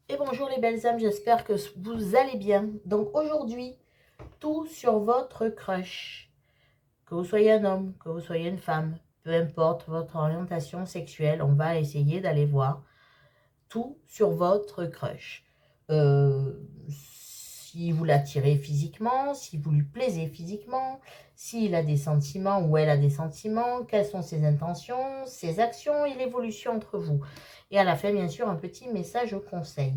Et bonjour les belles âmes, j'espère que vous allez bien. Donc aujourd'hui, tout sur votre crush. Que vous soyez un homme, que vous soyez une femme, peu importe votre orientation sexuelle, on va essayer d'aller voir tout sur votre crush. Si vous l'attirez physiquement, si vous lui plaisez physiquement, s'il a des sentiments ou elle a des sentiments, quelles sont ses intentions, ses actions et l'évolution entre vous. Et à la fin, bien sûr, un petit message conseil.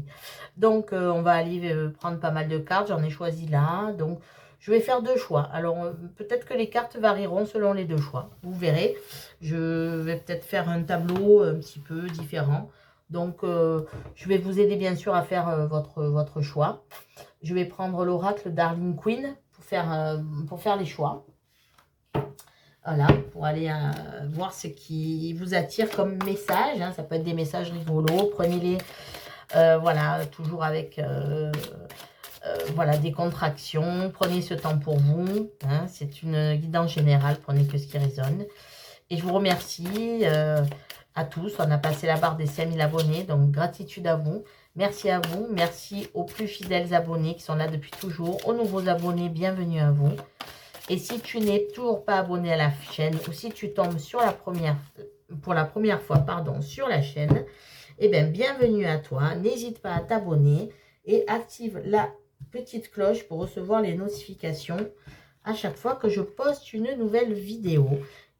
Donc, on va aller prendre pas mal de cartes. J'en ai choisi là. Donc, je vais faire deux choix. Alors, peut-être que les cartes varieront selon les deux choix. Vous verrez. Je vais peut-être faire un tableau un petit peu différent. Donc, je vais vous aider bien sûr à faire votre choix. Je vais prendre l'oracle Darling Queen pour faire les choix. Voilà, pour aller voir ce qui vous attire comme message. Hein. Ça peut être des messages rigolos. Prenez-les, voilà, toujours avec voilà, des contractions. Prenez ce temps pour vous. Hein. C'est une guidance générale. Prenez que ce qui résonne. Et je vous remercie à tous. On a passé la barre des 5000 abonnés. Donc, gratitude à vous. Merci à vous. Merci aux plus fidèles abonnés qui sont là depuis toujours. Aux nouveaux abonnés, bienvenue à vous. Et si tu n'es toujours pas abonné à la chaîne ou si tu tombes pour la première fois sur la chaîne, eh bien, bienvenue à toi. N'hésite pas à t'abonner et active la petite cloche pour recevoir les notifications à chaque fois que je poste une nouvelle vidéo.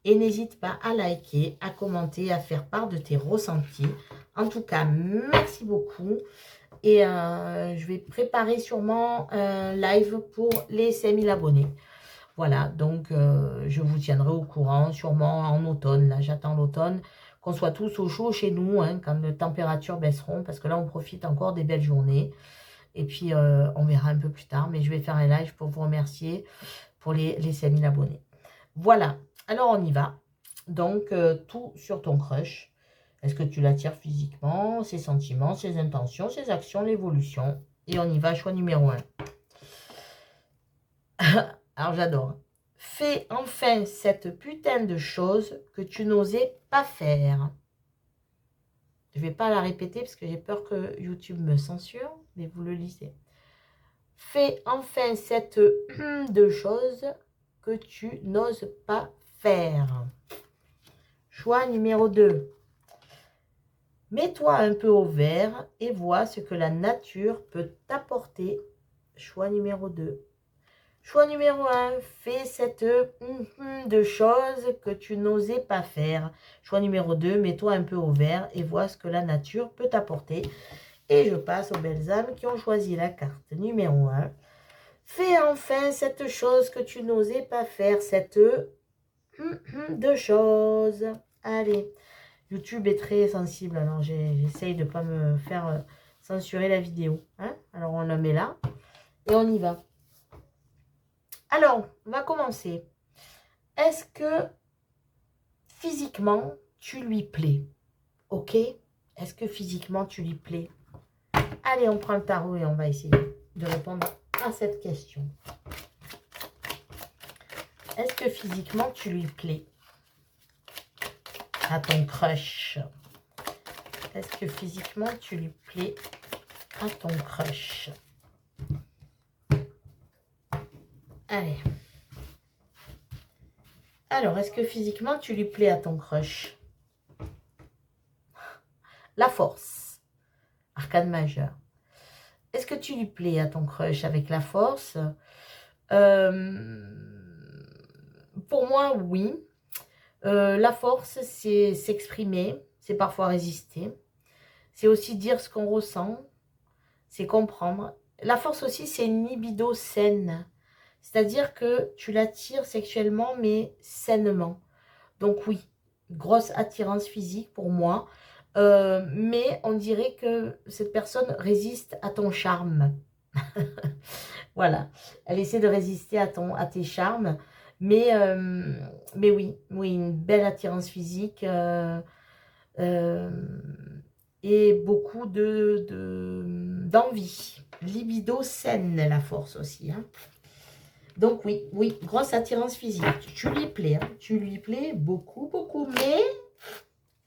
Et n'hésite pas à liker, à commenter, à faire part de tes ressentis. En tout cas, merci beaucoup. Et je vais préparer sûrement un live pour les 5000 abonnés. Voilà, donc je vous tiendrai au courant, sûrement en automne. Là, j'attends l'automne, qu'on soit tous au chaud chez nous, hein, quand les températures baisseront, parce que là, on profite encore des belles journées. Et puis, on verra un peu plus tard, mais je vais faire un live pour vous remercier pour les 5000 abonnés. Voilà, alors on y va. Donc, tout sur ton crush. Est-ce que tu l'attires physiquement, ses sentiments, ses intentions, ses actions, l'évolution. Et on y va, choix numéro 1. Alors j'adore. Fais enfin cette putain de chose que tu n'osais pas faire. Je ne vais pas la répéter parce que j'ai peur que YouTube me censure, mais vous le lisez. Fais enfin cette de chose que tu n'oses pas faire. Choix numéro 2. Mets-toi un peu au vert et vois ce que la nature peut t'apporter. Choix numéro 2. Choix numéro 1, fais cette de choses que tu n'osais pas faire. Choix numéro 2, mets-toi un peu au vert et vois ce que la nature peut t'apporter. Et je passe aux belles âmes qui ont choisi la carte numéro 1. Fais enfin cette chose que tu n'osais pas faire, cette de choses. Allez, YouTube est très sensible, alors j'essaye de ne pas me faire censurer la vidéo. Hein. Alors on la met là et on y va. Alors, on va commencer. Est-ce que physiquement, tu lui plais? Ok? Est-ce que physiquement, tu lui plais? Allez, on prend le tarot et on va essayer de répondre à cette question. Est-ce que physiquement, tu lui plais? À ton crush. Est-ce que physiquement, tu lui plais à ton crush? Allez. Alors, est-ce que physiquement, tu lui plais à ton crush? La force. Arcane majeur. Est-ce que tu lui plais à ton crush avec la force? Pour moi, oui. La force, c'est s'exprimer, c'est parfois résister. C'est aussi dire ce qu'on ressent, c'est comprendre. La force aussi, c'est une libido saine. C'est-à-dire que tu l'attires sexuellement, mais sainement. Donc oui, grosse attirance physique pour moi. Mais on dirait que cette personne résiste à ton charme. Voilà, elle essaie de résister à tes charmes. Mais oui, une belle attirance physique et beaucoup d'envie. Libido saine, la force aussi. Hein. Donc oui, grosse attirance physique. Tu lui plais, hein. Tu lui plais beaucoup, beaucoup. Mais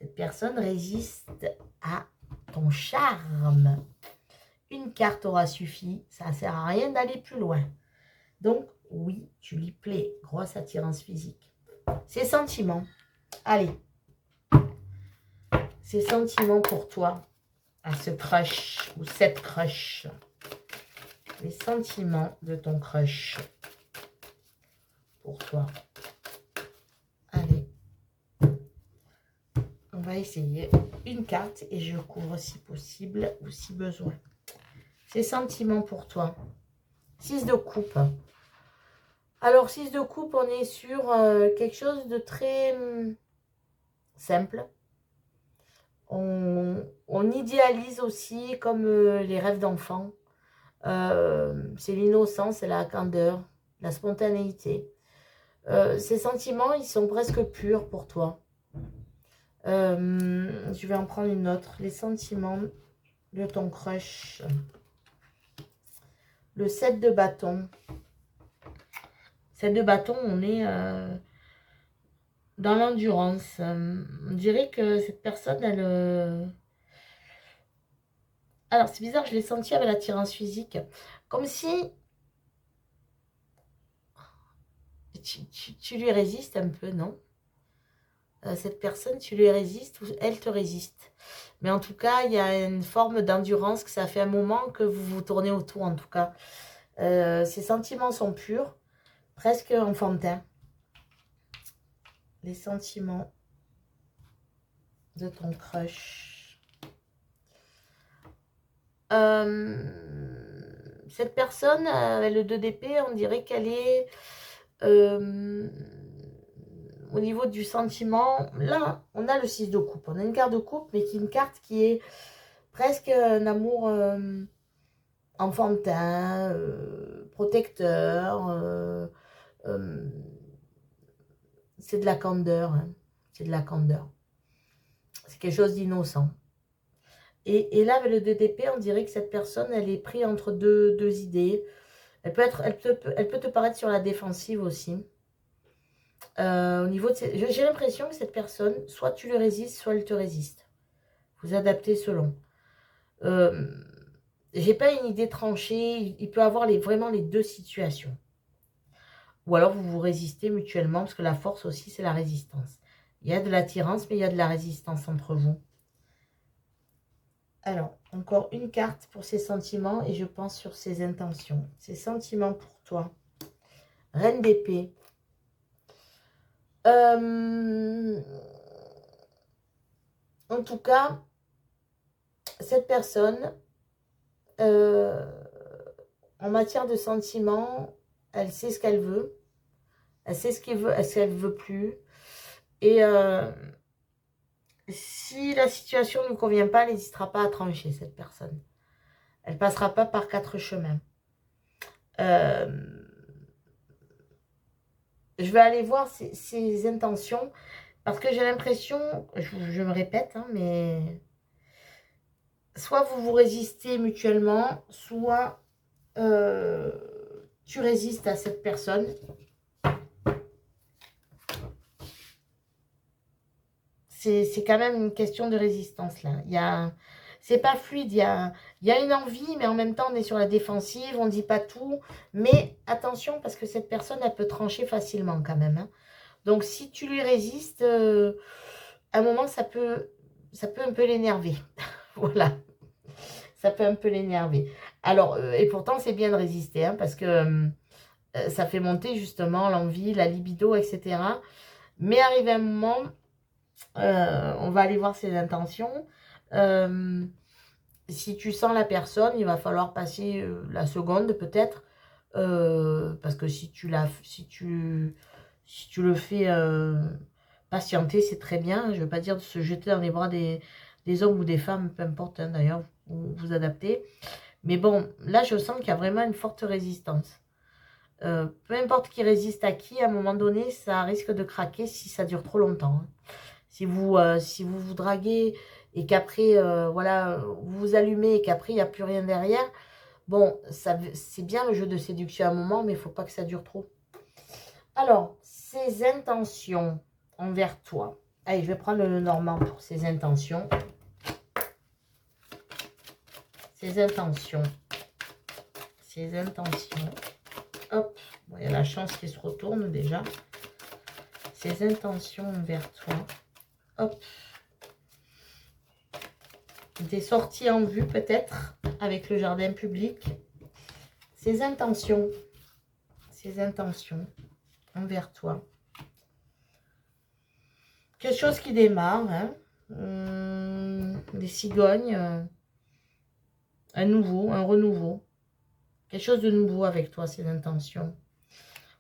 cette personne résiste à ton charme. carte aura suffi. Ça ne sert à rien d'aller plus loin. Donc, oui, tu lui plais. Grosse attirance physique. Ses sentiments. Allez. Ses sentiments pour toi. À ce crush ou cette crush. Les sentiments de ton crush. Pour toi. Allez. On va essayer une carte et je couvre si possible ou si besoin. Ces sentiments pour toi. 6 de coupe. Alors, 6 de coupe, on est sur quelque chose de très simple. On idéalise aussi comme les rêves d'enfant. C'est l'innocence, c'est la candeur, la spontanéité. Ces sentiments, ils sont presque purs pour toi. Je vais en prendre une autre. Les sentiments de ton crush. Le 7 de bâton. 7 de bâton, on est dans l'endurance. On dirait que cette personne, elle... Alors, c'est bizarre, je l'ai senti avec l'attirance physique. Comme si tu lui résistes un peu, non? Cette personne, tu lui résistes ou elle te résiste. Mais en tout cas, il y a une forme d'endurance que ça fait un moment que vous vous tournez autour, en tout cas. Ces sentiments sont purs, presque enfantins. Les sentiments de ton crush. Cette personne, avec le 2 d'épée, on dirait qu'elle est... au niveau du sentiment, là, on a le 6 de coupe. On a une carte de coupe, mais qui est une carte qui est presque un amour enfantin, protecteur. C'est de la candeur. Hein. C'est de la candeur. C'est quelque chose d'innocent. Et là, avec le 2 d'épée, on dirait que cette personne, elle est prise entre deux idées. Elle peut te paraître sur la défensive aussi. Au niveau de j'ai l'impression que cette personne, soit tu lui résistes, soit elle te résiste. Vous adaptez selon. J'ai pas une idée tranchée. Il peut avoir vraiment les deux situations. Ou alors vous vous résistez mutuellement, parce que la force aussi, c'est la résistance. Il y a de l'attirance, mais il y a de la résistance entre vous. Alors, encore une carte pour ses sentiments et je pense sur ses intentions. Ses sentiments pour toi. Reine d'épée. En tout cas, cette personne, en matière de sentiments, elle sait ce qu'elle veut. Elle sait ce qu'elle veut, ce qu'elle veut plus. Et si la situation ne lui convient pas, elle n'hésitera pas à trancher, cette personne. Elle ne passera pas par 4 chemins. Je vais aller voir ses intentions. Parce que j'ai l'impression, je me répète, hein, mais... Soit vous vous résistez mutuellement, soit tu résistes à cette personne. C'est quand même une question de résistance, là. C'est pas fluide, il y a une envie, mais en même temps, on est sur la défensive, on ne dit pas tout. Mais attention, parce que cette personne, elle peut trancher facilement quand même. Hein. Donc, si tu lui résistes, à un moment, ça peut un peu l'énerver. Voilà. Ça peut un peu l'énerver. Alors, et pourtant, c'est bien de résister, hein, parce que ça fait monter justement l'envie, la libido, etc. Mais arrivé un moment... on va aller voir ses intentions. Si tu sens la personne, il va falloir passer la seconde peut-être. Parce que si tu le fais patienter, c'est très bien. Je ne veux pas dire de se jeter dans les bras des hommes ou des femmes, peu importe hein, d'ailleurs, vous adaptez. Mais bon, là je sens qu'il y a vraiment une forte résistance. Peu importe qui résiste à qui, à un moment donné, ça risque de craquer si ça dure trop longtemps. Hein. Si vous vous draguez et qu'après, voilà, vous vous allumez et qu'après, il n'y a plus rien derrière, bon, c'est bien le jeu de séduction à un moment, mais il ne faut pas que ça dure trop. Alors, ses intentions envers toi. Allez, je vais prendre le Normand pour ses intentions. Ses intentions ses intentions. Hop, bon, il y a la chance qui se retourne déjà. Ses intentions envers toi. Hop. Des sorties en vue peut-être avec le jardin public. Ses intentions envers toi. Quelque chose qui démarre, hein. Des cigognes, un renouveau. Quelque chose de nouveau avec toi, ses intentions.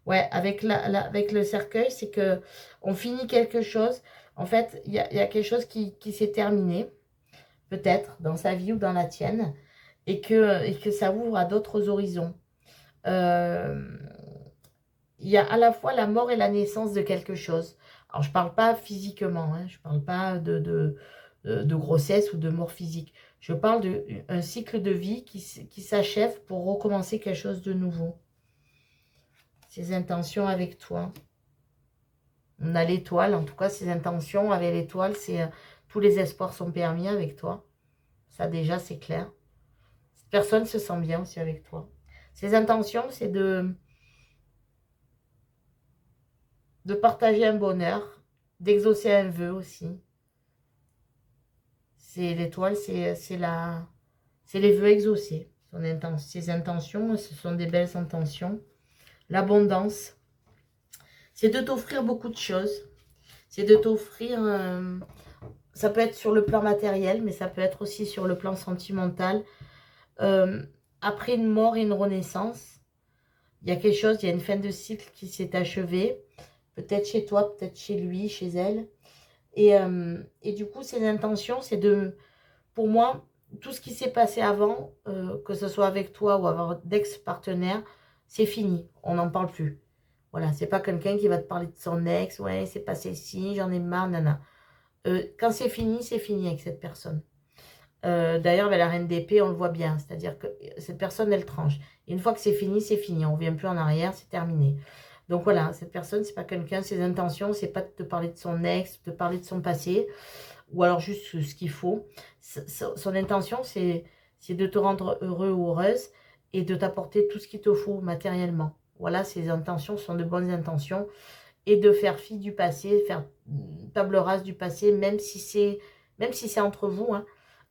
Ouais, avec le cercueil, c'est que on finit quelque chose. En fait, il y a quelque chose qui s'est terminé, peut-être, dans sa vie ou dans la tienne, et que ça ouvre à d'autres horizons. Il y a à la fois la mort et la naissance de quelque chose. Alors, je ne parle pas physiquement, hein, je ne parle pas de grossesse ou de mort physique. Je parle d'un cycle de vie qui s'achève pour recommencer quelque chose de nouveau. Ses intentions avec toi. On a l'étoile, en tout cas, ses intentions avec l'étoile, c'est tous les espoirs sont permis avec toi. Ça, déjà, c'est clair. Cette personne se sent bien aussi avec toi. Ses intentions, c'est de partager un bonheur, d'exaucer un vœu aussi. C'est l'étoile, c'est les vœux exaucés. Ses intentions, ce sont des belles intentions. L'abondance, c'est de t'offrir beaucoup de choses. C'est de t'offrir, ça peut être sur le plan matériel, mais ça peut être aussi sur le plan sentimental. Après une mort et une renaissance, il y a quelque chose, il y a une fin de cycle qui s'est achevée. Peut-être chez toi, peut-être chez lui, chez elle. Et du coup, ses intentions, c'est de, pour moi, tout ce qui s'est passé avant, que ce soit avec toi ou avec d'ex-partenaire, c'est fini. On n'en parle plus. Voilà, c'est pas quelqu'un qui va te parler de son ex. Ouais, c'est passé ci, j'en ai marre, nana. Quand c'est fini avec cette personne. D'ailleurs, avec la reine d'épée, on le voit bien. C'est-à-dire que cette personne, elle tranche. Et une fois que c'est fini, c'est fini. On ne revient plus en arrière, c'est terminé. Donc voilà, cette personne, c'est pas quelqu'un, ses intentions, c'est pas de te parler de son ex, de te parler de son passé, ou alors juste ce qu'il faut. Son intention, c'est de te rendre heureux ou heureuse et de t'apporter tout ce qu'il te faut matériellement. Voilà, ses intentions sont de bonnes intentions. Et de faire fi du passé, faire table rase du passé, même si c'est entre vous, hein.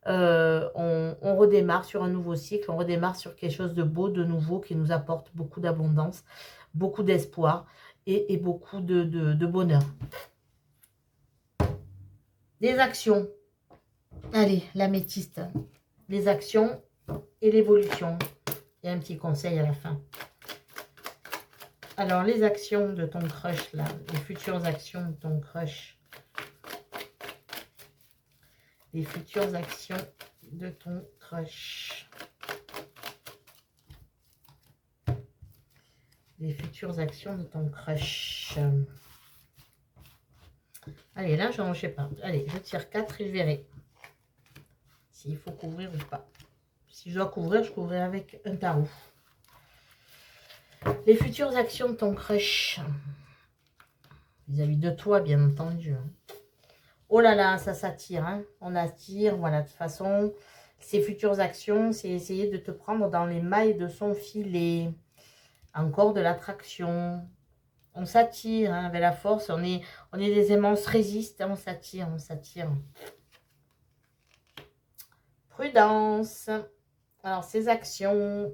On redémarre sur un nouveau cycle, on redémarre sur quelque chose de beau, de nouveau, qui nous apporte beaucoup d'abondance, beaucoup d'espoir et beaucoup de bonheur. Les actions. Allez, l'améthyste. Les actions et l'évolution. Il y a un petit conseil à la fin. Alors, les actions de ton crush, là, les futures actions de ton crush. Les futures actions de ton crush. Les futures actions de ton crush. Allez, là, je ne sais pas. Allez, je tire 4 et je verrai s'il faut couvrir ou pas. Si je dois couvrir, je couvrirai avec un tarot. Les futures actions de ton crush. Vis-à-vis de toi, bien entendu. Oh là là, ça s'attire. Hein. On attire, voilà, de toute façon. Ses futures actions, c'est essayer de te prendre dans les mailles de son filet. Encore de l'attraction. On s'attire hein, avec la force. On est des aimants, on se résiste. On s'attire, on s'attire. Prudence. Alors, ces actions.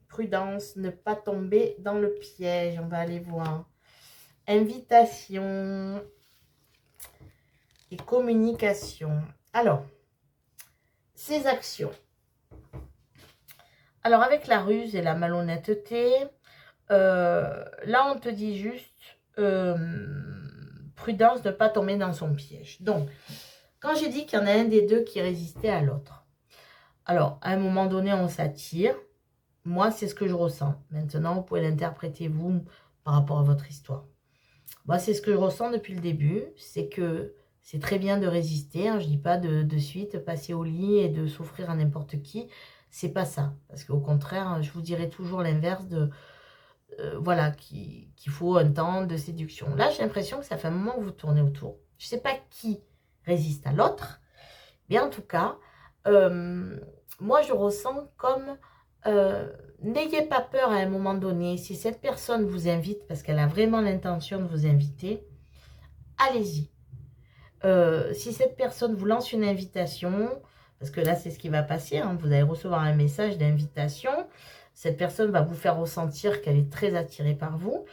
Prudence, ne pas tomber dans le piège. On va aller voir. Invitation. Et communication. Alors, ces actions. Alors, avec la ruse et la malhonnêteté, là, on te dit juste prudence, ne pas tomber dans son piège. Donc, quand j'ai dit qu'il y en a un des deux qui résistait à l'autre, alors, à un moment donné, on s'attire. Moi, c'est ce que je ressens. Maintenant, vous pouvez l'interpréter, vous, par rapport à votre histoire. Moi, c'est ce que je ressens depuis le début. C'est que c'est très bien de résister. Hein, je ne dis pas de suite passer au lit et de souffrir à n'importe qui. C'est pas ça. Parce qu'au contraire, je vous dirais toujours l'inverse de... voilà, qu'il faut un temps de séduction. Là, j'ai l'impression que ça fait un moment que vous tournez autour. Je ne sais pas qui résiste à l'autre. Mais en tout cas, moi, je ressens comme N'ayez pas peur à un moment donné. Si cette personne vous invite, parce qu'elle a vraiment l'intention de vous inviter, allez-y. Si cette personne vous lance une invitation, parce que là, c'est ce qui va passer, hein, vous allez recevoir un message d'invitation. Cette personne va vous faire ressentir qu'elle est très attirée par vous.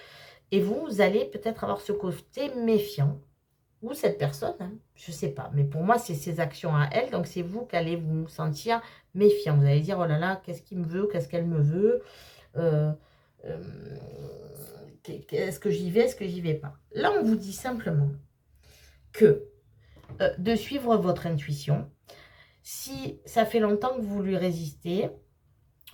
Et vous allez peut-être avoir ce côté méfiant. Ou cette personne, hein, je ne sais pas. Mais pour moi, c'est ses actions à elle. Donc, c'est vous qui allez vous sentir méfiant. Vous allez dire, oh là là, qu'est-ce qu'il me veut? Qu'est-ce qu'elle me veut? Est-ce que j'y vais? Est-ce que j'y vais pas? Là, on vous dit simplement que de suivre votre intuition. Si ça fait longtemps que vous lui résistez,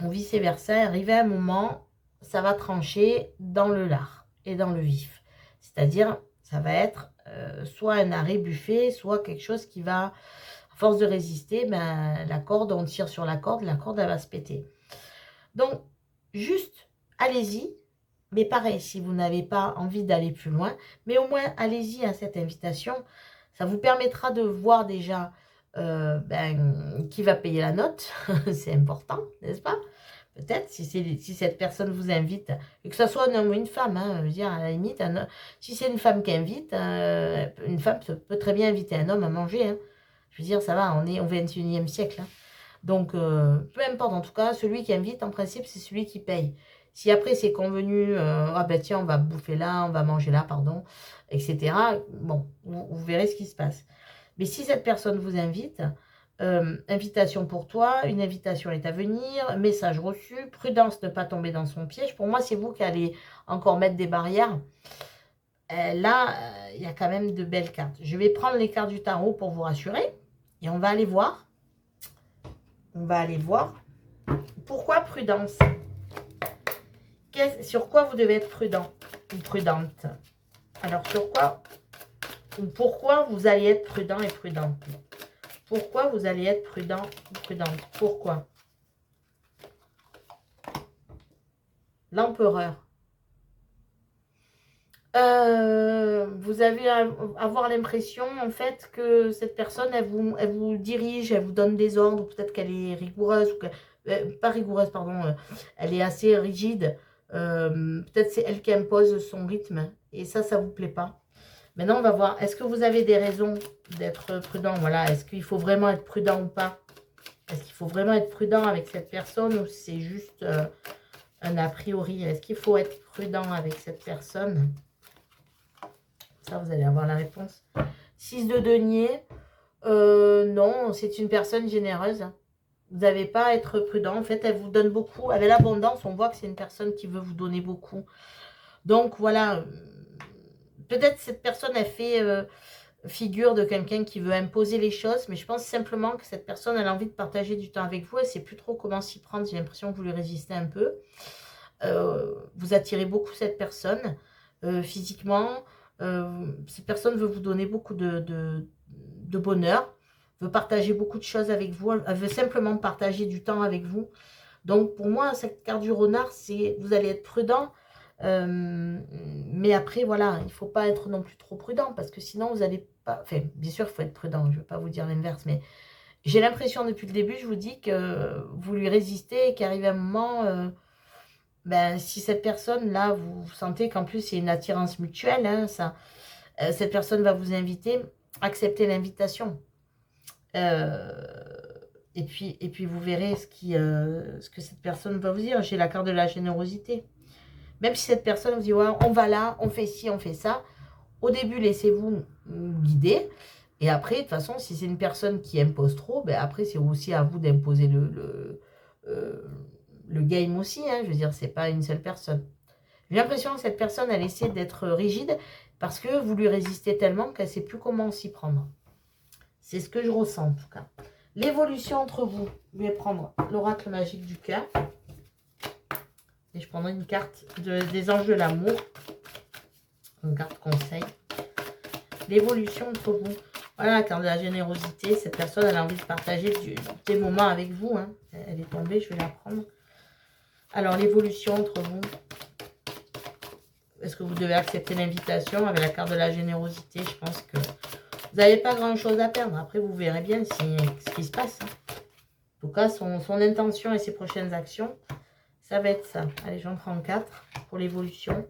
ou vice-versa, arrivé à un moment, ça va trancher dans le lard et dans le vif. C'est-à-dire, ça va être soit un arrêt buffet, soit quelque chose qui va, à force de résister, ben, la corde, on tire sur la corde elle va se péter. Donc, juste, allez-y. Mais pareil, si vous n'avez pas envie d'aller plus loin, mais au moins, allez-y à cette invitation. Ça vous permettra de voir déjà qui va payer la note. C'est important, n'est-ce pas? Peut-être, si cette personne vous invite, et que ce soit un homme ou une femme, hein, je veux dire, à la limite, si c'est une femme qui invite, une femme peut très bien inviter un homme à manger. Hein. Je veux dire, ça va, on est au 21e siècle. Hein. Donc, peu importe, en tout cas, celui qui invite, en principe, c'est celui qui paye. Si après, c'est convenu, ah ben tiens, on va bouffer là, on va manger là, pardon, etc. Bon, vous verrez ce qui se passe. Mais si cette personne vous invite, invitation pour toi, une invitation est à venir, message reçu, prudence de ne pas tomber dans son piège. Pour moi, c'est vous qui allez encore mettre des barrières. Là, il y a quand même de belles cartes. Je vais prendre les cartes du tarot pour vous rassurer. Et on va aller voir. On va aller voir. Pourquoi prudence? Sur quoi vous devez être prudent ou prudente? Alors, sur quoi ou pourquoi vous allez être prudent et prudente? Pourquoi vous allez être prudent ou prudente? Pourquoi? L'empereur. Vous allez avoir l'impression, en fait, que cette personne, elle vous dirige, elle vous donne des ordres, peut-être qu'elle est rigoureuse, ou pas rigoureuse, pardon, elle est assez rigide. Peut-être c'est elle qui impose son rythme, et ça vous plaît pas. Maintenant, on va voir, est-ce que vous avez des raisons d'être prudent? Voilà, est-ce qu'il faut vraiment être prudent ou pas? Est-ce qu'il faut vraiment être prudent avec cette personne ou c'est juste un a priori? Est-ce qu'il faut être prudent avec cette personne? Ça, vous allez avoir la réponse. 6 de denier. Non, c'est une personne généreuse. Vous n'avez pas à être prudent. En fait, elle vous donne beaucoup. Avec l'abondance, on voit que c'est une personne qui veut vous donner beaucoup. Donc, voilà. Peut-être cette personne a fait figure de quelqu'un qui veut imposer les choses. Mais je pense simplement que cette personne a envie de partager du temps avec vous. Elle ne sait plus trop comment s'y prendre. J'ai l'impression que vous lui résistez un peu. Vous attirez beaucoup cette personne physiquement. Cette personne veut vous donner beaucoup de bonheur, veut partager beaucoup de choses avec vous, elle veut simplement partager du temps avec vous. Donc pour moi, cette carte du renard, c'est vous allez être prudent, mais après voilà, il ne faut pas être non plus trop prudent parce que sinon vous n'allez pas, enfin bien sûr il faut être prudent, je ne vais pas vous dire l'inverse, mais j'ai l'impression depuis le début, je vous dis que vous lui résistez et qu'arrive un moment... ben, si cette personne-là, vous sentez qu'en plus, il y a une attirance mutuelle, hein, cette personne va vous inviter, acceptez l'invitation. Et puis, vous verrez ce que cette personne va vous dire. J'ai la carte de la générosité. Même si cette personne vous dit, ouais, on va là, on fait ci, on fait ça. Au début, laissez-vous guider. Et après, de toute façon, si c'est une personne qui impose trop, ben après, c'est aussi à vous d'imposer le game aussi, hein, je veux dire, c'est pas une seule personne. J'ai l'impression que cette personne, elle essaie d'être rigide parce que vous lui résistez tellement qu'elle ne sait plus comment s'y prendre. C'est ce que je ressens en tout cas. L'évolution entre vous, je vais prendre l'oracle magique du cœur. Et je prendrai une carte des anges de l'amour. Une carte conseil. L'évolution entre vous. Voilà la carte de la générosité. Cette personne, elle a envie de partager des moments avec vous. Hein. Elle est tombée, je vais la prendre. Alors, l'évolution entre vous. Est-ce que vous devez accepter l'invitation avec la carte de la générosité? Je pense que vous n'avez pas grand-chose à perdre. Après, vous verrez bien ce qui se passe. Hein. En tout cas, son intention et ses prochaines actions, ça va être ça. Allez, j'en prends 4 pour l'évolution.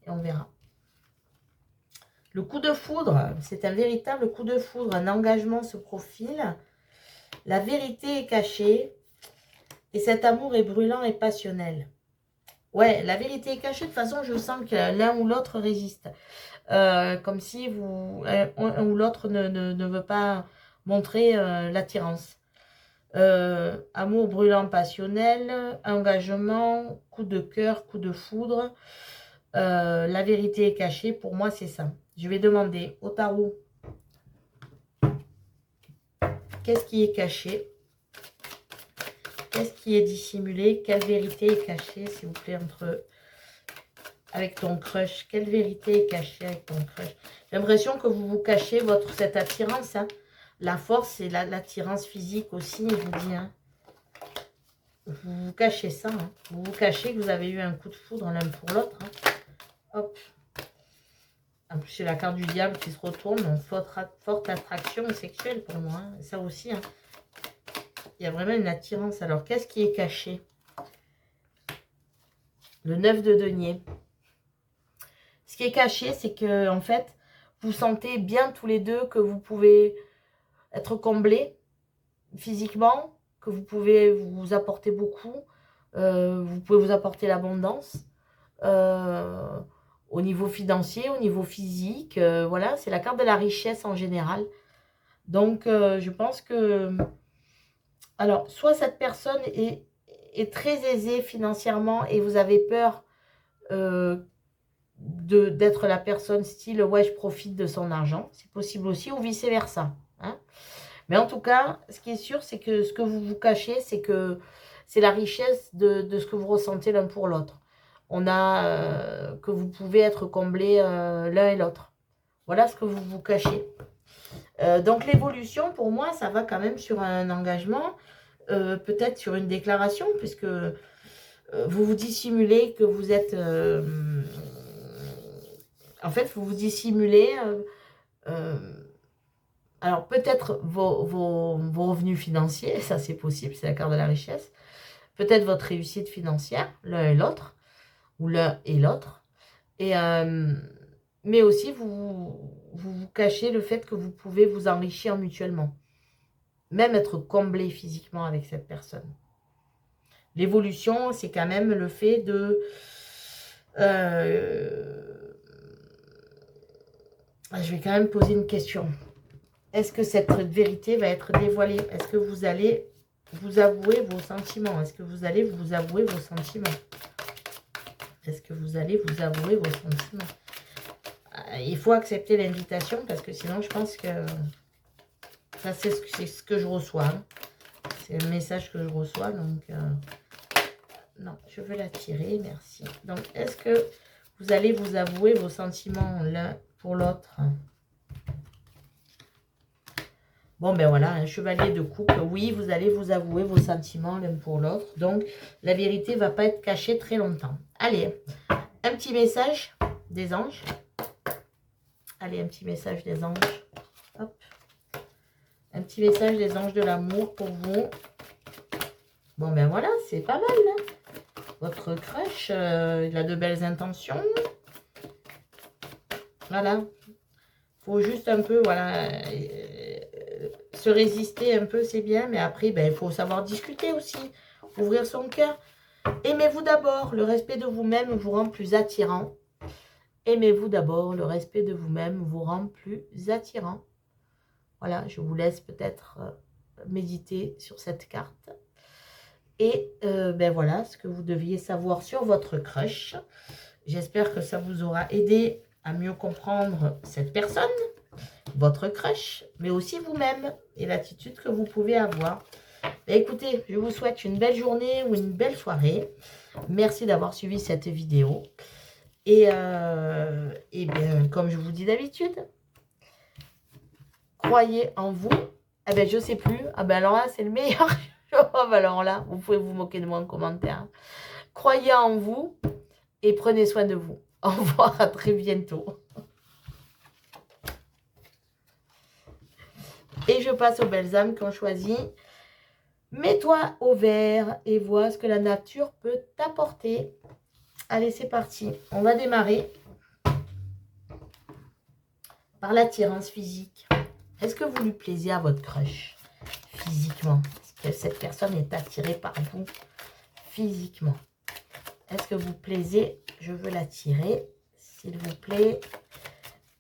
Et on verra. Le coup de foudre, c'est un véritable coup de foudre. Un engagement se profile. La vérité est cachée. Et cet amour est brûlant et passionnel. Ouais, la vérité est cachée. De toute façon, je sens que l'un ou l'autre résiste. Comme si un ou l'autre ne veut pas montrer l'attirance. Amour brûlant passionnel, engagement, coup de cœur, coup de foudre. La vérité est cachée. Pour moi, c'est ça. Je vais demander au tarot qu'est-ce qui est caché, qu'est-ce qui est dissimulé, quelle vérité est cachée, s'il vous plaît, avec ton crush. Quelle vérité est cachée avec ton crush? J'ai l'impression que vous vous cachez cette attirance. Hein. La force et l'attirance physique aussi, je vous dis. Hein. Vous vous cachez ça. Hein. Vous vous cachez que vous avez eu un coup de foudre l'un pour l'autre. Hein. Hop. En plus, c'est la carte du diable qui se retourne. Donc, forte attraction sexuelle pour moi. Hein. Ça aussi. Hein. Il y a vraiment une attirance. Alors, qu'est-ce qui est caché? Le 9 de denier. Ce qui est caché, c'est que, en fait, vous sentez bien tous les deux que vous pouvez être comblés physiquement, que vous pouvez vous apporter beaucoup, vous pouvez vous apporter l'abondance au niveau financier, au niveau physique. Voilà, c'est la carte de la richesse en général. Donc, je pense que... Alors, soit cette personne est très aisée financièrement et vous avez peur d'être la personne style « ouais, je profite de son argent ». C'est possible aussi, ou vice-versa. Hein. Mais en tout cas, ce qui est sûr, c'est que ce que vous vous cachez, c'est que c'est la richesse de ce que vous ressentez l'un pour l'autre. On a que vous pouvez être comblés l'un et l'autre. Voilà ce que vous vous cachez. Donc l'évolution, pour moi, ça va quand même sur un engagement, peut-être sur une déclaration, puisque vous vous dissimulez que vous êtes... en fait, vous vous dissimulez... alors, peut-être vos revenus financiers, ça c'est possible, c'est la carte de la richesse. Peut-être votre réussite financière, l'un et l'autre, ou l'un et l'autre. Mais aussi, vous cachez le fait que vous pouvez vous enrichir mutuellement. Même être comblé physiquement avec cette personne. L'évolution, c'est quand même le fait de... je vais quand même poser une question. Est-ce que cette vérité va être dévoilée? Est-ce que vous allez vous avouer vos sentiments? Est-ce que vous allez vous avouer vos sentiments? Est-ce que vous allez vous avouer vos sentiments? Il faut accepter l'invitation parce que sinon, je pense que ça, c'est ce que je reçois. Hein. C'est le message que je reçois. Donc, non, je veux la tirer. Merci. Donc, est-ce que vous allez vous avouer vos sentiments l'un pour l'autre? Bon, ben voilà, un chevalier de coupe. Oui, vous allez vous avouer vos sentiments l'un pour l'autre. Donc, la vérité ne va pas être cachée très longtemps. Allez, un petit message des anges. Allez, un petit message des anges. Hop. Un petit message des anges de l'amour pour vous. Bon, ben voilà, c'est pas mal. Hein. Votre crush, il a de belles intentions. Voilà. Faut juste un peu, voilà... se résister un peu, c'est bien, mais après, ben, il faut savoir discuter aussi, ouvrir son cœur. Aimez-vous d'abord, le respect de vous-même vous rend plus attirant. Aimez-vous d'abord, le respect de vous-même vous rend plus attirant. Voilà, je vous laisse peut-être méditer sur cette carte. Et ben voilà, ce que vous deviez savoir sur votre crush. J'espère que ça vous aura aidé à mieux comprendre cette personne, votre crush, mais aussi vous-même et l'attitude que vous pouvez avoir. Ben écoutez, je vous souhaite une belle journée ou une belle soirée. Merci d'avoir suivi cette vidéo. Et bien, comme je vous dis d'habitude, croyez en vous. Eh ben, je sais plus. Ah ben alors là, c'est le meilleur. Oh, ben alors là, vous pouvez vous moquer de moi en commentaire. Croyez en vous et prenez soin de vous. Au revoir, à très bientôt. Et je passe aux belles âmes qui ont choisi Mets-toi au vert et vois ce que la nature peut t'apporter. Allez, c'est parti. On va démarrer par l'attirance physique. Est-ce que vous lui plaisez à votre crush physiquement? Est-ce que cette personne est attirée par vous physiquement? Est-ce que vous plaisez? Je veux l'attirer, s'il vous plaît.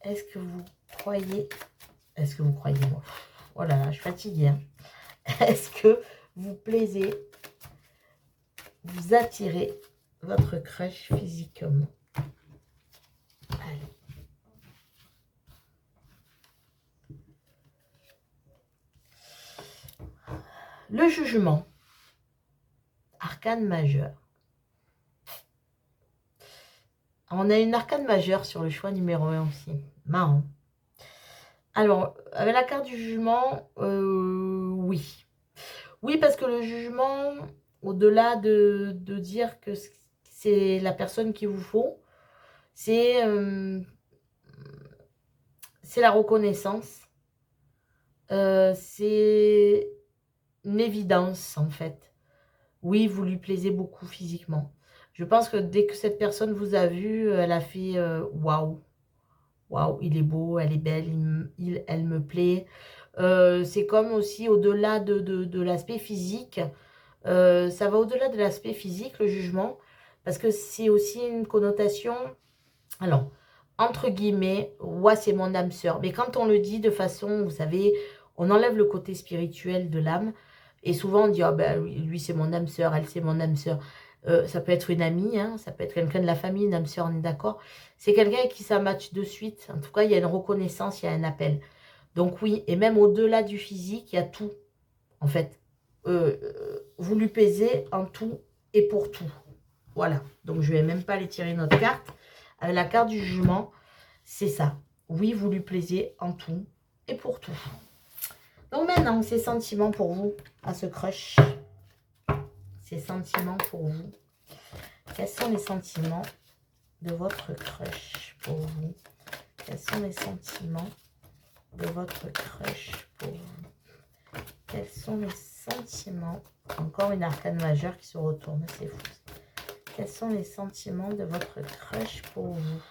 Est-ce que vous croyez? Est-ce que vous croyez moi? Oh là là, je suis fatiguée. Hein. Est-ce que vous plaisez? Vous attirez votre crush physiquement? Allez. Le jugement. Arcane majeur. On a une arcane majeure sur le choix numéro 1 aussi. Marrant. Alors, avec la carte du jugement, oui. Oui, parce que le jugement, au-delà de dire que c'est la personne qu'il vous faut, c'est la reconnaissance. C'est une évidence, en fait. Oui, vous lui plaisez beaucoup physiquement. Je pense que dès que cette personne vous a vu, elle a fait waouh. Waouh, il est beau, elle est belle, elle me plaît. C'est comme aussi au-delà de l'aspect physique. Ça va au-delà de l'aspect physique, le jugement, parce que c'est aussi une connotation, alors, entre guillemets, ouais, c'est mon âme sœur. Mais quand on le dit de façon, vous savez, on enlève le côté spirituel de l'âme. Et souvent, on dit, ah ben, lui c'est mon âme sœur, elle, c'est mon âme sœur. Ça peut être une amie, hein, ça peut être quelqu'un de la famille, une âme sœur, on est d'accord. C'est quelqu'un avec qui ça match de suite. En tout cas, il y a une reconnaissance, il y a un appel. Donc oui, et même au-delà du physique, il y a tout, en fait. Vous lui pesez en tout et pour tout. Voilà. Donc, je ne vais même pas aller tirer notre carte. Avec la carte du jugement, c'est ça. Oui, vous lui plaisez en tout et pour tout. Donc maintenant, ces sentiments pour vous, à ce crush. Ces sentiments pour vous. Quels sont les sentiments de votre crush pour vous? Quels sont les sentiments de votre crush pour vous? Quels sont les sentiments? Encore une arcane majeure qui se retourne, c'est fou. Quels sont les sentiments de votre crush pour vous?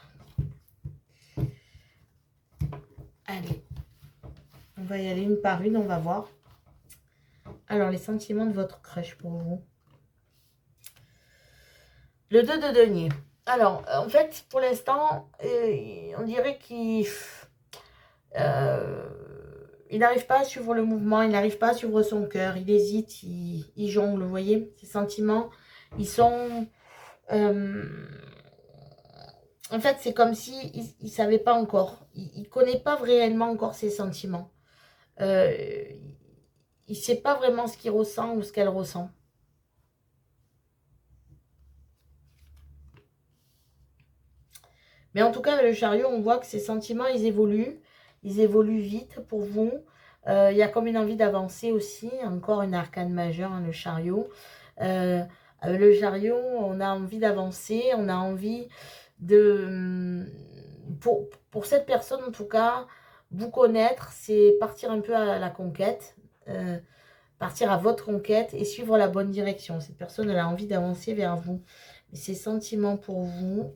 Allez, on va y aller une par une, on va voir. Alors, les sentiments de votre crush pour vous. Le 2 de denier. Alors, en fait, pour l'instant, on dirait qu'il n'arrive pas à suivre le mouvement, il n'arrive pas à suivre son cœur, il hésite, il jongle, vous voyez. Ses sentiments, ils sont... en fait, c'est comme s'il ne savait pas encore. Il ne connaît pas réellement encore ses sentiments. Il ne sait pas vraiment ce qu'il ressent ou ce qu'elle ressent. Mais en tout cas, avec le chariot, on voit que ses sentiments, ils évoluent. Ils évoluent vite pour vous. Il y a comme une envie d'avancer aussi. Encore une arcane majeure, hein, le chariot. Avec le chariot, on a envie d'avancer. On a envie de... Pour cette personne, en tout cas, vous connaître, c'est partir un peu à la conquête. Partir à votre conquête et suivre la bonne direction. Cette personne, elle a envie d'avancer vers vous. Mais ses sentiments pour vous...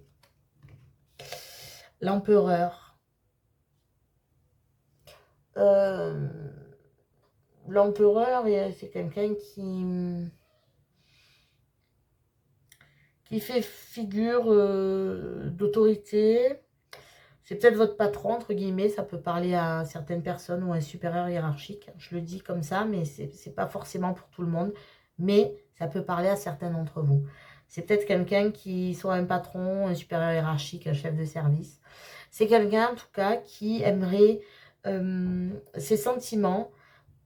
L'empereur. L'empereur, c'est quelqu'un qui fait figure d'autorité. C'est peut-être votre patron, entre guillemets. Ça peut parler à certaines personnes ou à un supérieur hiérarchique. Je le dis comme ça, mais ce n'est pas forcément pour tout le monde. Mais ça peut parler à certains d'entre vous. C'est peut-être quelqu'un qui soit un patron, un supérieur hiérarchique, un chef de service. C'est quelqu'un, en tout cas, qui aimerait ses sentiments.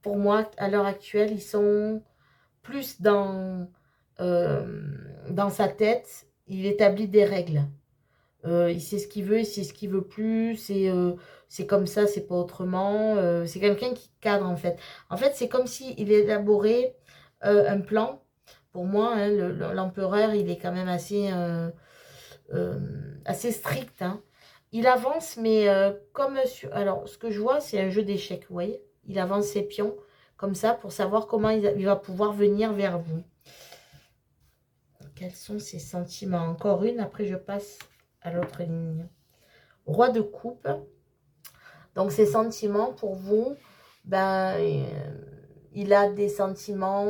Pour moi, à l'heure actuelle, ils sont plus dans sa tête. Il établit des règles. Il sait ce qu'il veut, il sait ce qu'il veut plus. C'est comme ça, c'est pas autrement. C'est quelqu'un qui cadre, en fait. En fait, c'est comme s'il élaborait un plan. Pour moi, hein, l'empereur, il est quand même assez strict. Hein. Il avance, mais comme... Alors, ce que je vois, c'est un jeu d'échecs, vous voyez. Il avance ses pions comme ça, pour savoir comment il va pouvoir venir vers vous. Quels sont ses sentiments? Encore une, après je passe à l'autre ligne. Roi de coupe. Donc ses sentiments pour vous, ben, il a des sentiments...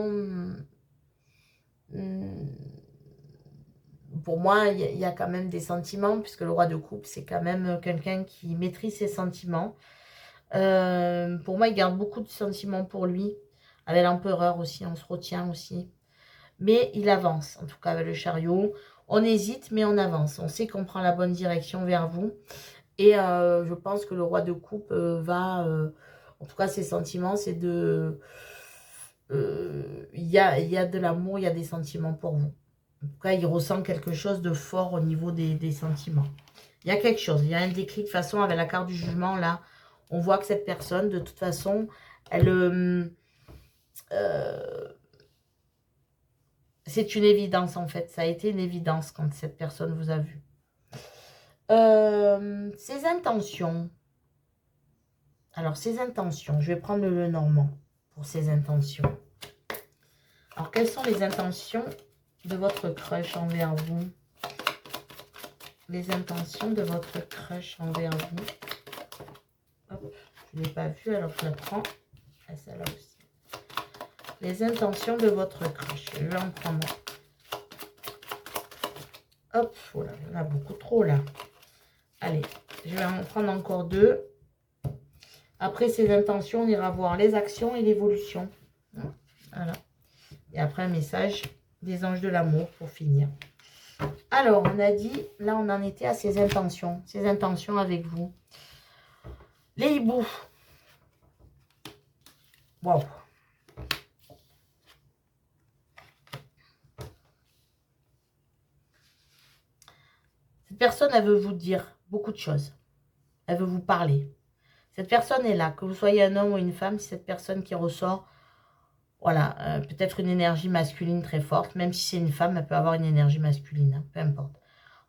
Pour moi, il y a quand même des sentiments, puisque le roi de coupe, c'est quand même quelqu'un qui maîtrise ses sentiments. Pour moi, il garde beaucoup de sentiments pour lui. Avec l'empereur aussi, on se retient aussi. Mais il avance, en tout cas avec le chariot. On hésite, mais on avance. On sait qu'on prend la bonne direction vers vous. Et je pense que le roi de coupe va... en tout cas, ses sentiments, c'est de... Il y a de l'amour, il y a des sentiments pour vous. En tout cas, il ressent quelque chose de fort au niveau des sentiments. Il y a quelque chose, il y a un déclic. De toute façon, avec la carte du jugement, là, on voit que cette personne, de toute façon, elle... c'est une évidence, en fait. Ça a été une évidence quand cette personne vous a vu. Ses intentions. Alors, ses intentions. Je vais prendre le normand pour ses intentions. Alors, quelles sont les intentions de votre crush envers vous? Les intentions de votre crush envers vous. Hop, je ne l'ai pas vu, alors je la prends. Et celle-là aussi. Les intentions de votre crush. Je vais en prendre. Hop, voilà, il y en a beaucoup trop là. Allez, je vais en prendre encore deux. Après ces intentions, on ira voir les actions et l'évolution. Voilà. Et après un message des anges de l'amour pour finir. Alors, on a dit, là on en était à ses intentions avec vous. Les hiboux. Waouh. Cette personne, elle veut vous dire beaucoup de choses. Elle veut vous parler. Cette personne est là. Que vous soyez un homme ou une femme, c'est cette personne qui ressort. Voilà, peut-être une énergie masculine très forte. Même si c'est une femme, elle peut avoir une énergie masculine. Hein, peu importe.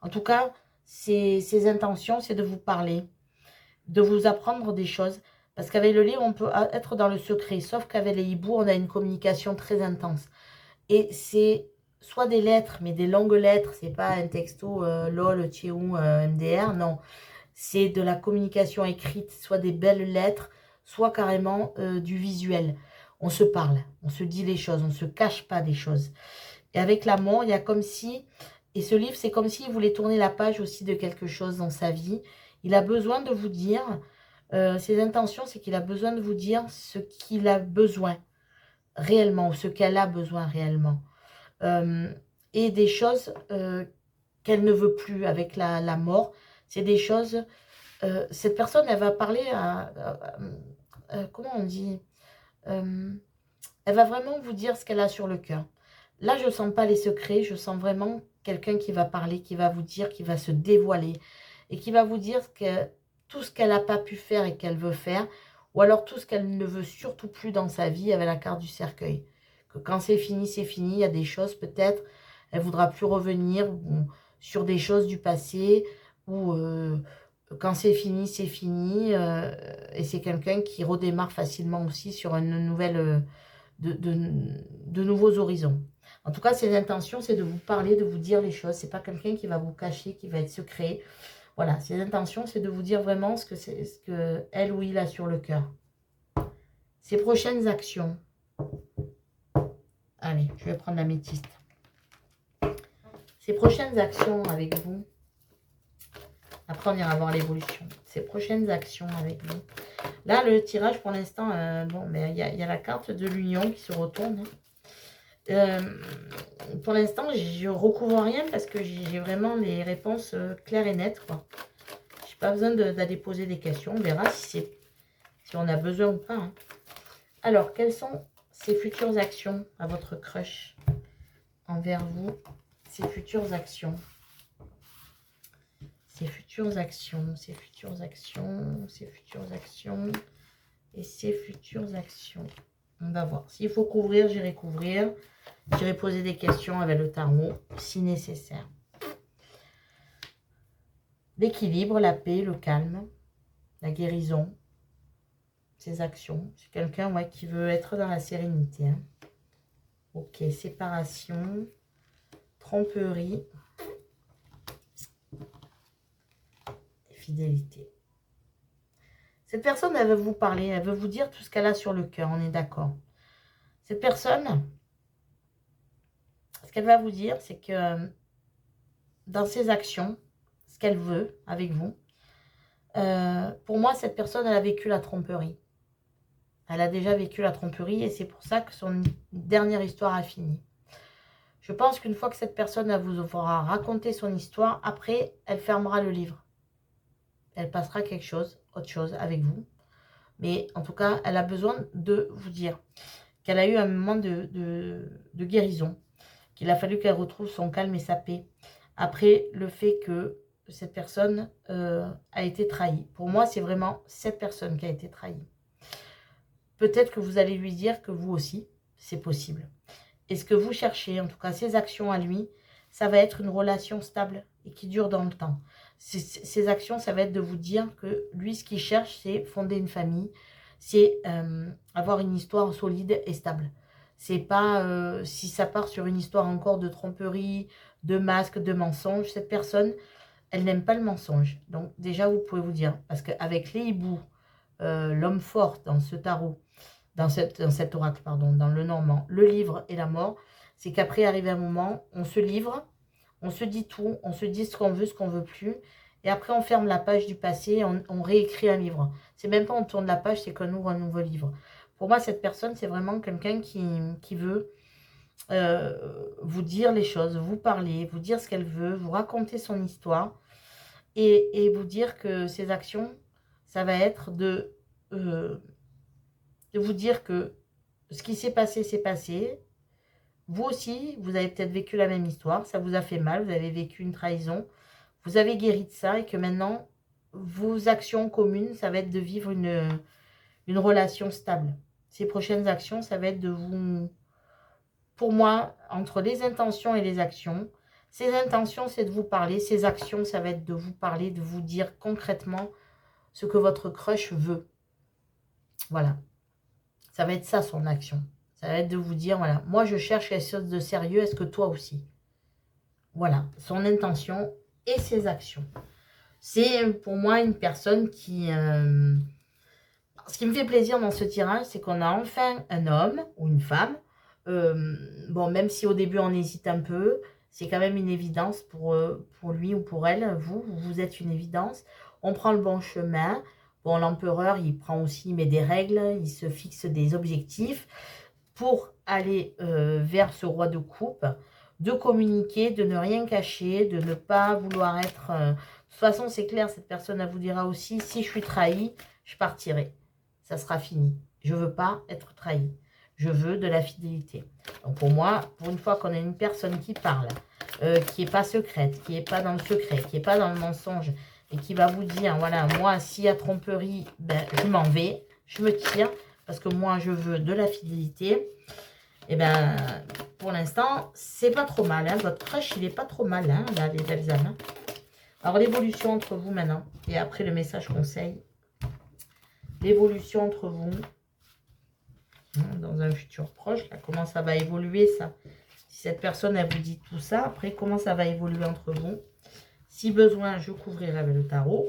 En tout cas, ses intentions, c'est de vous parler. De vous apprendre des choses. Parce qu'avec le livre, on peut être dans le secret. Sauf qu'avec les hiboux, on a une communication très intense. Et c'est soit des lettres, mais des longues lettres. C'est pas un texto LOL, Tchéou, MDR, non. C'est de la communication écrite, soit des belles lettres, soit carrément du visuel. On se parle, on se dit les choses, on ne se cache pas des choses. Et avec l'amour, il y a comme si... Et ce livre, c'est comme s'il voulait tourner la page aussi de quelque chose dans sa vie. Il a besoin de vous dire... ses intentions, c'est qu'il a besoin de vous dire ce qu'il a besoin réellement, ou ce qu'elle a besoin réellement. Et des choses qu'elle ne veut plus avec la mort. C'est des choses... cette personne, elle va parler comment on dit elle va vraiment vous dire ce qu'elle a sur le cœur. Là, je ne sens pas les secrets. Je sens vraiment quelqu'un qui va parler, qui va vous dire, qui va se dévoiler. Et qui va vous dire tout ce qu'elle n'a pas pu faire et qu'elle veut faire. Ou alors tout ce qu'elle ne veut surtout plus dans sa vie avec la carte du cercueil. Que quand c'est fini, c'est fini. Il y a des choses peut-être, elle ne voudra plus revenir sur des choses du passé. Ou quand c'est fini, c'est fini. Et c'est quelqu'un qui redémarre facilement aussi sur une nouvelle, de nouveaux horizons. En tout cas, ses intentions, c'est de vous parler, de vous dire les choses. C'est pas quelqu'un qui va vous cacher, qui va être secret. Voilà, ses intentions, c'est de vous dire vraiment ce que elle ou il a sur le cœur. Ses prochaines actions. Allez, je vais prendre la métiste. Ses prochaines actions avec vous. Après, on ira voir l'évolution. Ses prochaines actions avec vous. Là, le tirage, pour l'instant, bon, mais il y a la carte de l'union qui se retourne. Pour l'instant, je recouvre rien parce que j'ai vraiment les réponses claires et nettes, quoi. J'ai pas besoin d'aller poser des questions. On verra si on a besoin ou pas. Hein. Alors, quelles sont ses futures actions à votre crush envers vous? Ses futures actions. Ses futures actions, ses futures actions, ses futures actions et ses futures actions. On va voir. S'il faut couvrir, j'irai couvrir. J'irai poser des questions avec le tarot, si nécessaire. L'équilibre, la paix, le calme, la guérison. ses actions. C'est quelqu'un ouais, qui veut être dans la sérénité. Hein. Ok, séparation, tromperie, fidélité. Cette personne, elle veut vous parler, elle veut vous dire tout ce qu'elle a sur le cœur, on est d'accord. Cette personne, ce qu'elle va vous dire, c'est que dans ses actions, ce qu'elle veut avec vous, pour moi, cette personne, elle a vécu la tromperie. Elle a déjà vécu la tromperie et c'est pour ça que son dernière histoire a fini. Je pense qu'une fois que cette personne elle vous aura raconté son histoire, après, elle fermera le livre. Elle passera quelque chose, autre chose avec vous. Mais en tout cas, elle a besoin de vous dire qu'elle a eu un moment de guérison, qu'il a fallu qu'elle retrouve son calme et sa paix. Après le fait que cette personne a été trahie. Pour moi, c'est vraiment cette personne qui a été trahie. Peut-être que vous allez lui dire que vous aussi, c'est possible. Et ce que vous cherchez, en tout cas ses actions à lui, ça va être une relation stable et qui dure dans le temps. Ces actions, ça va être de vous dire que lui, ce qu'il cherche, c'est fonder une famille, c'est avoir une histoire solide et stable. C'est pas, si ça part sur une histoire encore de tromperie, de masque, de mensonge, cette personne, elle n'aime pas le mensonge. Donc déjà, vous pouvez vous dire, parce qu'avec les hiboux, l'homme fort dans ce tarot, dans cet oracle, pardon, dans le normand, le livre et la mort, c'est qu'après, arrive un moment, on se livre, on se dit tout, on se dit ce qu'on veut plus, et après, on ferme la page du passé, on réécrit un livre. C'est même pas on tourne la page, c'est qu'on ouvre un nouveau livre. Pour moi, cette personne, c'est vraiment quelqu'un qui veut vous dire les choses, vous parler, vous dire ce qu'elle veut, vous raconter son histoire, et vous dire que ses actions, ça va être de vous dire que ce qui s'est passé, c'est passé. Vous aussi, vous avez peut-être vécu la même histoire, ça vous a fait mal, vous avez vécu une trahison, vous avez guéri de ça et que maintenant, vos actions communes, ça va être de vivre une relation stable. Ces prochaines actions, ça va être de vous... Pour moi, entre les intentions et les actions, ces intentions, c'est de vous parler, ces actions, ça va être de vous parler, de vous dire concrètement ce que votre crush veut. Voilà. Ça va être ça, son action. Ça va être de vous dire, voilà, moi je cherche quelque chose de sérieux, est-ce que toi aussi? Voilà, son intention et ses actions. C'est pour moi une personne qui... ce qui me fait plaisir dans ce tirage, c'est qu'on a enfin un homme ou une femme. Bon, même si au début on hésite un peu, c'est quand même une évidence pour lui ou pour elle. Vous êtes une évidence. On prend le bon chemin. Bon, l'empereur, il prend aussi, il met des règles, il se fixe des objectifs pour aller vers ce roi de coupe, de communiquer, de ne rien cacher, de ne pas vouloir être... de toute façon, c'est clair, cette personne, elle vous dira aussi, si je suis trahi, je partirai. Ça sera fini. Je ne veux pas être trahi. Je veux de la fidélité. Donc pour moi, pour une fois qu'on a une personne qui parle, qui n'est pas secrète, qui n'est pas dans le secret, qui n'est pas dans le mensonge, et qui va vous dire, voilà, moi, s'il y a tromperie, ben, je m'en vais, je me tire, parce que moi, je veux de la fidélité. Et ben, pour l'instant, c'est pas trop mal. Hein. Votre crush, il est pas trop mal, hein, là, les belles âmes. Hein. Alors, l'évolution entre vous maintenant, et après le message conseil. L'évolution entre vous, hein, dans un futur proche, là, comment ça va évoluer, ça. Si cette personne, elle vous dit tout ça, après, comment ça va évoluer entre vous. Si besoin, je couvrirai avec le tarot.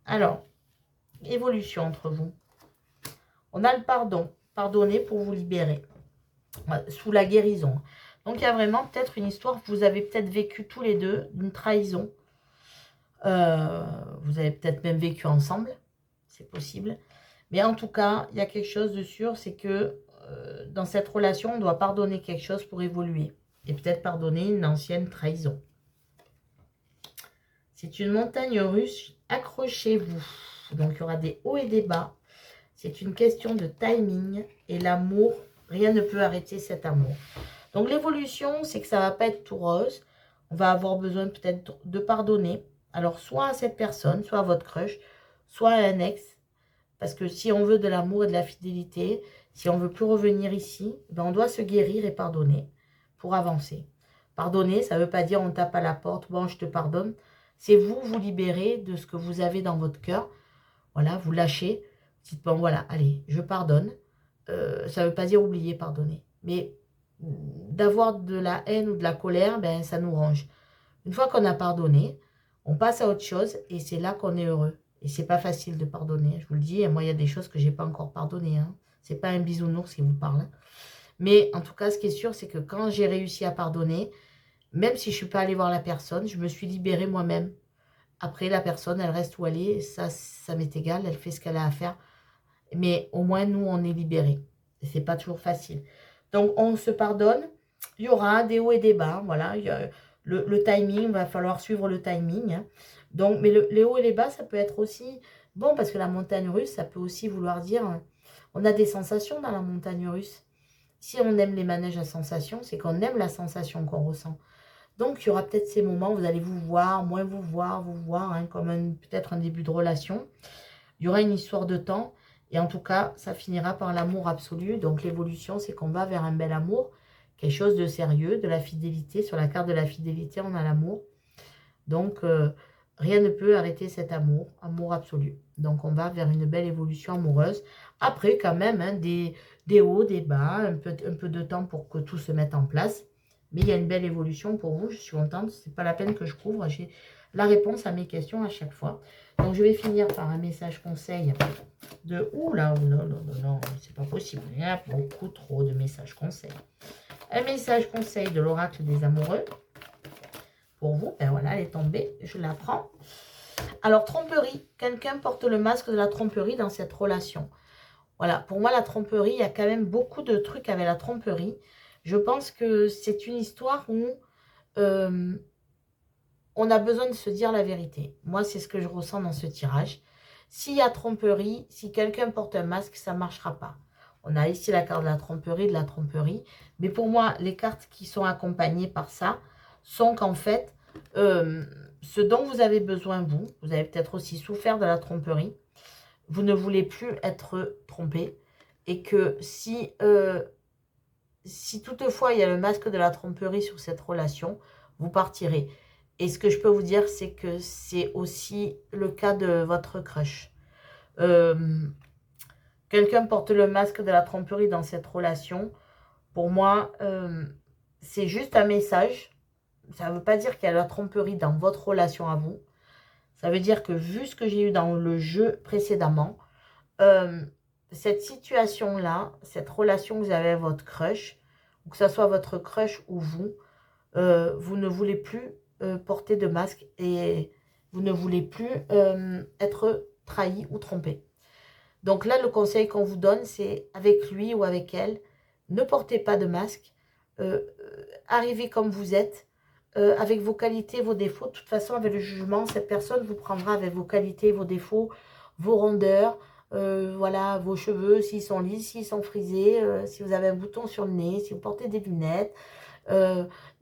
Alors, évolution entre vous. On a le pardon. Pardonner pour vous libérer. Sous la guérison. Donc, il y a vraiment peut-être une histoire que vous avez peut-être vécu tous les deux, d'une trahison. Vous avez peut-être même vécu ensemble. C'est possible. Mais en tout cas, il y a quelque chose de sûr, c'est que dans cette relation, on doit pardonner quelque chose pour évoluer. Et peut-être pardonner une ancienne trahison. C'est une montagne russe, accrochez-vous. Donc, il y aura des hauts et des bas. C'est une question de timing. Et l'amour, rien ne peut arrêter cet amour. Donc, l'évolution, c'est que ça ne va pas être tout rose. On va avoir besoin peut-être de pardonner. Alors, soit à cette personne, soit à votre crush, soit à un ex. Parce que si on veut de l'amour et de la fidélité, si on ne veut plus revenir ici, ben on doit se guérir et pardonner pour avancer. Pardonner, ça ne veut pas dire on tape à la porte, bon, je te pardonne. C'est vous libérer de ce que vous avez dans votre cœur Voilà, vous lâchez. Dites, bon, voilà, allez, je pardonne. Ça ne veut pas dire oublier, pardonner. Mais d'avoir de la haine ou de la colère, ben, ça nous range. Une fois qu'on a pardonné, on passe à autre chose et c'est là qu'on est heureux. Et c'est pas facile de pardonner, je vous le dis. Et moi, il y a des choses que j'ai pas encore pardonnées. Hein. C'est pas un bisounours qui vous parle. Hein. Mais en tout cas, ce qui est sûr, c'est que quand j'ai réussi à pardonner, même si je suis pas allée voir la personne, je me suis libérée moi-même. Après, la personne, elle reste où elle est. Ça m'est égal. Elle fait ce qu'elle a à faire. Mais au moins, nous, on est libérés. Et c'est pas toujours facile. Donc, on se pardonne. Il y aura des hauts et des bas. Voilà. Il y a le timing, il va falloir suivre le timing. Hein. Donc, mais les hauts et les bas, ça peut être aussi bon parce que la montagne russe, ça peut aussi vouloir dire on a des sensations dans la montagne russe. Si on aime les manèges à sensations, c'est qu'on aime la sensation qu'on ressent. Donc, il y aura peut-être ces moments où vous allez vous voir, moins vous voir, hein, comme peut-être un début de relation. Il y aura une histoire de temps. Et en tout cas, ça finira par l'amour absolu. Donc, l'évolution, c'est qu'on va vers un bel amour. Quelque chose de sérieux, de la fidélité. Sur la carte de la fidélité, on a l'amour. Donc, rien ne peut arrêter cet amour. Amour absolu. Donc, on va vers une belle évolution amoureuse. Après, quand même, hein, des hauts, des bas. Un peu de temps pour que tout se mette en place. Mais il y a une belle évolution pour vous. Je suis contente. Ce n'est pas la peine que je couvre. J'ai la réponse à mes questions à chaque fois. Donc, je vais finir par un message conseil de... Ouh là, non, c'est pas possible. Il y a beaucoup trop de messages conseils. Un message conseil de l'oracle des amoureux. Pour vous, ben voilà, elle est tombée. Je la prends. Alors, tromperie. Quelqu'un porte le masque de la tromperie dans cette relation. Voilà, pour moi, la tromperie, il y a quand même beaucoup de trucs avec la tromperie. Je pense que c'est une histoire où... on a besoin de se dire la vérité. Moi, c'est ce que je ressens dans ce tirage. S'il y a tromperie, si quelqu'un porte un masque, ça ne marchera pas. On a ici la carte de la tromperie. Mais pour moi, les cartes qui sont accompagnées par ça sont qu'en fait, ce dont vous avez besoin, vous avez peut-être aussi souffert de la tromperie. Vous ne voulez plus être trompé. Et que si toutefois il y a le masque de la tromperie sur cette relation, vous partirez. Et ce que je peux vous dire, c'est que c'est aussi le cas de votre crush. Quelqu'un porte le masque de la tromperie dans cette relation. Pour moi, c'est juste un message. Ça ne veut pas dire qu'il y a la tromperie dans votre relation à vous. Ça veut dire que vu ce que j'ai eu dans le jeu précédemment, cette situation-là, cette relation que vous avez avec votre crush, ou que ce soit votre crush ou vous, vous ne voulez plus porter de masque et vous ne voulez plus être trahi ou trompé. Donc là, le conseil qu'on vous donne, c'est avec lui ou avec elle, ne portez pas de masque, arrivez comme vous êtes, avec vos qualités, vos défauts. De toute façon, avec le jugement, cette personne vous prendra avec vos qualités, vos défauts, vos rondeurs, voilà, vos cheveux, s'ils sont lisses, s'ils sont frisés, si vous avez un bouton sur le nez, si vous portez des lunettes,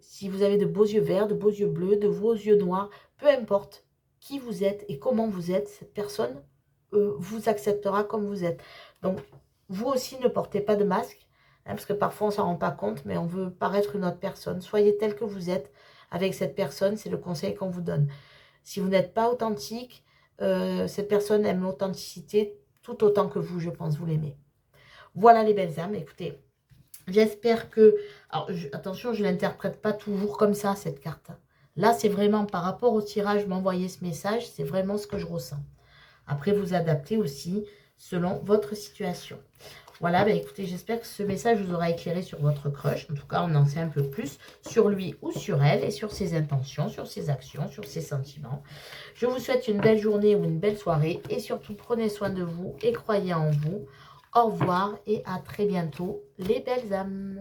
si vous avez de beaux yeux verts, de beaux yeux bleus, de beaux yeux noirs, peu importe qui vous êtes et comment vous êtes, cette personne vous acceptera comme vous êtes. Donc, vous aussi, ne portez pas de masque, hein, parce que parfois, on ne s'en rend pas compte, mais on veut paraître une autre personne. Soyez tel que vous êtes avec cette personne, c'est le conseil qu'on vous donne. Si vous n'êtes pas authentique, cette personne aime l'authenticité tout autant que vous, je pense, vous l'aimez. Voilà les belles âmes, écoutez, j'espère que... Alors, attention, je ne l'interprète pas toujours comme ça, cette carte. Là, c'est vraiment par rapport au tirage, m'envoyer ce message, c'est vraiment ce que je ressens. Après, vous adaptez aussi selon votre situation. Voilà, ben écoutez, j'espère que ce message vous aura éclairé sur votre crush. En tout cas, on en sait un peu plus sur lui ou sur elle et sur ses intentions, sur ses actions, sur ses sentiments. Je vous souhaite une belle journée ou une belle soirée et surtout, prenez soin de vous et croyez en vous. Au revoir et à très bientôt, les belles âmes.